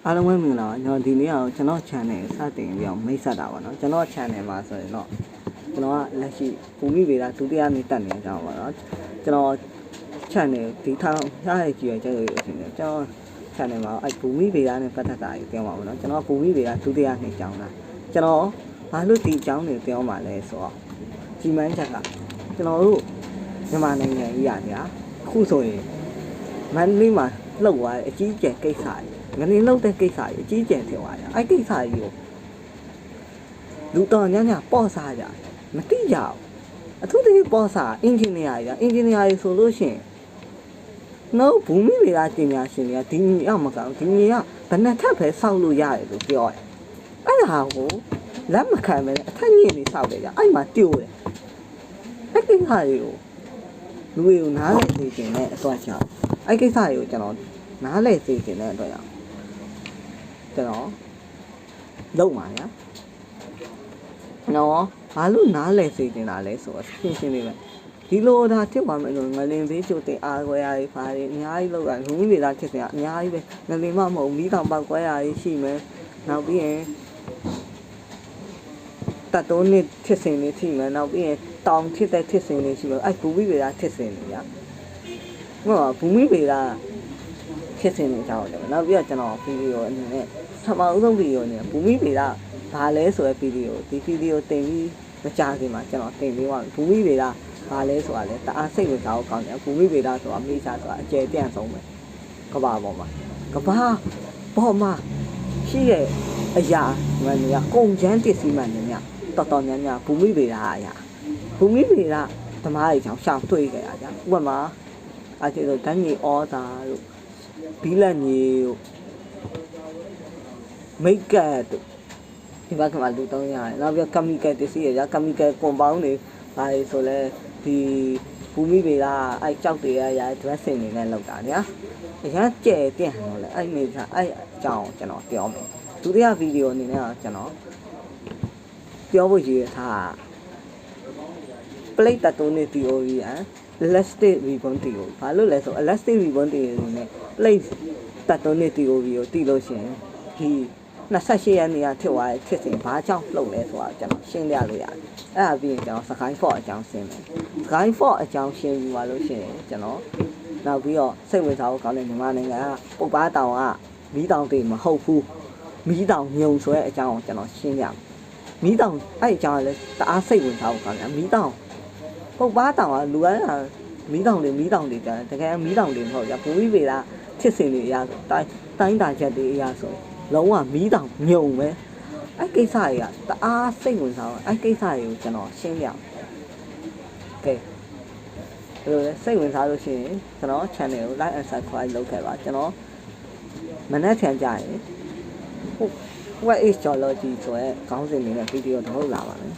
အားလုံးပဲမင်္ဂလာပါကျွန်တော်ဒီနေ့ကတော့ကျွန်တော် channel စတင်ပြီးတော့မိတ်ဆက်တာပါเนาะကျွန်တော် channel မှာဆိုရင်တော့ကျွန်တော်ကလက်ရှိဘူမိဗေဒဒုတိယနှစ်တက်နေကြပါเนาะကျွန်တော် channel ဒီထောင်ရတဲ့ကြည့်ရကြလို့ရှိရင်ကျွန်တော် channel မှာအဲဘူမိဗေဒနဲ့ပတ်သက်တာကြီးပြောပါမယ်เนาะကျွန်တော်ဘူမိဗေဒဒုတိယနှစ်ကျောင်းတာကျွန်တော်ဘာလို့ဒီကျောင်းတွေပြောမှာလဲဆိုတော့ကြီးမန်းချက်ကကျွန်တော်တို့မြန်မာနိုင်ငံကြီးရဗျာခုဆိုရင်မန္တလေးမှာလှုပ်သွားတဲ့အကြီးကျယ်ကိစ္စငနေလောက်တဲ့ကိစ္စကြီးအကြီးကျယ်ဖြစ်သွားတယ်အဲ့ကိစ္စကြီးကိုလူတော်ညပေါ့စားကြမသိကြဘူးအထူးသဖြင့်ပေါ့စားအင်ဂျင်နီယာကြီးအင်ဂျင်နီယာကြီးဆိုလို့ရှိရင်နော်ဘူမိဗေဒပညာရှင်တွေကဒီညီအောင်မကောင်းဒီညီကဘယ်နဲ့ထပ်ပဲစောက်လို့ရတယ်လို့ပြောတယ်အဲ့ဒါကိုလက်မခံပဲအထက်ညင်နေစောက်တယ်ကြအဲ့မှာတို့တယ်အဲ့ကိစ္စကြီးကိုလူတွေကိုနားလည်သိခြင်းနဲ့အသွားချအဲ့ကိစ္စကြီးကိုကျွန်တော်နားလည်သိခြင်းနဲ့အတွက်ကြောင့်ကျွန်တော်လုံပါညာနော်ဘာလို့နားလဲစေတင်တာလဲဆိုတော့ရှင်းလေးပဲဒီလိုဒါဖြစ်သွားမယ်လို့ငလင်သေးချိုတင်အားခွဲရည်ဖားတယ်အများကြီးလောက်တာလူမျိုးတွေသားဖြစ်စရာအများကြီးပဲငလင်မမဟုတ်မီးတောင်ပေါက်ခွဲရည်ရှိမယ်နောက်ပြီးရင်တတ်တုံးနဲ့ဖြစ်စဉ်လေးထိမယ်နောက်ပြီးရင်တောင်ဖြစ်တဲ့ဖြစ်စဉ်လေးရှိမယ်အဲ့ဘူမိဗေဒဖြစ်စဉ်လေးညာဟောဘူမိဗေဒဖြစ်စဉ်လေးကြောက်တယ်နောက်ပြီးတော့ကျွန်တော်ဗီဒီယိုအနေနဲ့ပထမဆုံးဗီဒီယိုနဲ့ဘူမိဗေဒဘာလဲဆိုတဲ့ဗီဒီယိုဒီဗီဒီယိုတင်ပြီးမကြားခင်မှာကျွန်တော်တင်ပေးပါဘူမိဗေဒဘာလဲဆိုတာလဲတအားစိတ်ဝင်စားဖို့ကောင်းတယ်ဘူမိဗေဒဆိုတာမိစားဆိုတာအကျယ်ပြန့်ဆုံးပဲကဘာပေါ်မှာကဘာပေါ်မှာရှိတဲ့အရာမှန်တွေကကုန်ချမ်းပစ္စည်းမှန်တွေများတော်တော်များများဘူမိဗေဒအရာဘူမိဗေဒသမားတွေကြောင့်ရှောင်တွေ့ကြရကြဥပမာအဲ့ဒီလိုဓာတ်မြေဩဇာတို့ဘီလက်မြေတို့မိတ်ကတ်တို့ဒီဘက်ကမှလူ300ရတယ်နောက်ပြီးကမီကယ်ပစ္စည်းရကမီကယ်ကွန်ပေါင်းတွေဘာတွေဆိုလဲဒီဘူမိဗေဒအဲ့ကြောက်တွေရ dressing တွေနဲ့လောက်တာညာအရင်ကျဲပြန့်တော့လေအဲ့နေစားအဲ့အကြောင်းကျွန်တော်ပြောမယ်ဒုတိယဗီဒီယိုအနေနဲ့ကျွန်တော်ပြောဖို့ရည်ထား plate တုံးနေ theory elastic ribbon theory ဘာလို့လဲဆို elastic ribbon theory နဲ့ plate တုံးနေ theory ကိုသိလို့ရှိရင်ဒီ28ရက်နေ့ကဖြစ်သွားတဲ့ဖြစ်စဉ်ဘာကြောင့်လှုပ်လဲဆိုတာကျွန်တော်ရှင်းပြလို့ရတယ်အဲ့ဒါပြီးရင်ကျွန်တော် sky fault အကြောင်းရှင်းမယ် sky fault အကြောင်းရှင်းပြီးသွားလို့ရှိရင်ကျွန်တော်နောက်ပြီးတော့စိတ်ဝင်စားဖို့ကောင်းတဲ့မြန်မာနိုင်ငံကပုပ်ပားတောင်ကမီးတောင်တွေမဟုတ်ဘူးမီးတောင်ညုံဆိုတဲ့အကြောင်းကိုကျွန်တော်ရှင်းပြမယ်မီးတောင်အဲ့အကြောင်းကလည်းတအားစိတ်ဝင်စားဖို့ကောင်းတယ်မီးတောင်ပုပ်ပားတောင်ကလူတိုင်းကမီးတောင်တွေကြတယ်တကယ်မီးတောင်တွေမဟုတ်ကြဘူမိဗေဒဖြစ်စဉ်တွေအရာဆိုတိုင်းတာချက်တွေအရာဆိုလုံးဝမီးတောင်ညုံပဲအဲ့ကိစ္စတွေကတအားစိတ်ဝင်စားအောင်အဲ့ကိစ္စတွေကိုကျွန်တော်ရှင်းပြကဲဘယ်လိုလဲစိတ်ဝင်စားလို့ရှိရင်ကျွန်တော် channel ကို like and subscribe လုပ်ခဲ့ပါကျွန်တော်မနေ့ထန်ကြရင်what is geology ဆိုရဲခေါင်းစဉ်လေးနဲ့ဗီဒီယိုတစ်ခုလာပါမယ်